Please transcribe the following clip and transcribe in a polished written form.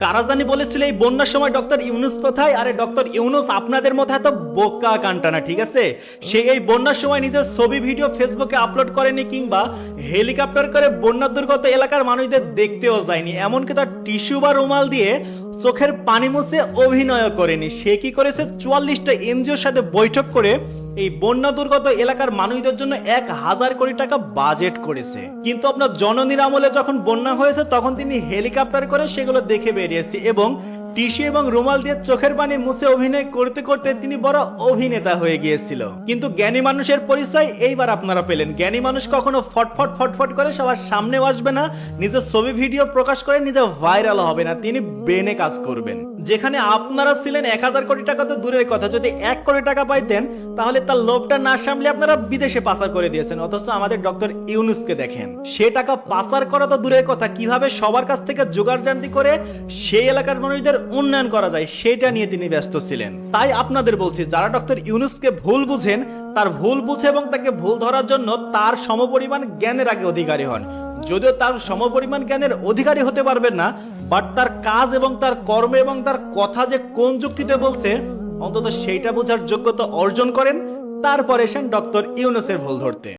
কারা জানি বলেছিল এই বন্যার সময় ডক্টর ইউনুস কোথায়? আরে ডক্টর ইউনুস আপনাদের মতো এত বোকা কান্টানা, ঠিক আছে? সে এই বন্যার সময় নিজের ছবি ভিডিও ফেসবুকে আপলোড করেনি, কিংবা হেলিকপ্টার করে বন্যা দুর্গত এলাকার মানুষদের দেখতেও যায়নি, এমনকি তার টিস্যু বা রুমাল দিয়ে চোখের পানি মুছে অভিনয় করেনি। সে কি করেছে? 44টা এনজিওর সাথে বৈঠক করে এই বন্যা দুর্গত এলাকার মানুষদের জন্য 1000 কোটি টাকা বাজেট করেছে। কিন্তু আপনার জননীর আমলে যখন বন্যা হয়েছে তখন তিনি হেলিকপ্টার করে সেগুলো দেখে বেরিয়েছে এবং টিস্যু এবং রুমাল দিয়ে চোখের পানি মুছে অভিনয় করতে করতে তিনি বড় অভিনেতা হয়ে গিয়েছিল। কিন্তু জ্ঞানী মানুষের পরিচয় এইবার আপনারা পেলেন। জ্ঞানী মানুষ কখনো ফটফট ফটফট করে সবার সামনেও আসবে না, নিজের ছবি ভিডিও প্রকাশ করে নিজে ভাইরাল হবে না, তিনি ব্রেনে কাজ করবেন। যেখানে আপনারা ছিলেন 1000 কোটি টাকা তো দূরের কথা, যদি 1 কোটি টাকা পাইতেন তাহলে তার লোভটা না সামলে আপনারা বিদেশে পাচার করে দিয়েছেন। অথচ আমাদের ডক্টর ইউনুসকে দেখেন, সে টাকা পাচার করা তো দূরের কথা, কিভাবে সবার কাছ থেকে জোগাড় জান্তি করে সেই এলাকার মানুষদের উন্নয়ন করা যায় সেটা নিয়ে তিনি ব্যস্ত ছিলেন। তাই আপনাদের বলছি, যারা ডক্টর ইউনুসকে ভুল বুঝেন তার ভুল বুঝে এবং তাকে ভুল ধরার জন্য তার সমপরিমাণ জ্ঞানের আগে অধিকারী হন। যদিও তার সমপরিমাণ জ্ঞানের অধিকারী হতে পারবেন না, বাট তার কাজ এবং তার কর্ম এবং তার কথা যে কোন যুক্তিতে বলছে অন্তত সেইটা বোঝার যোগ্যতা অর্জন করেন, তারপরে এসেন ডক্টর ইউনুসের ভুল ধরতে।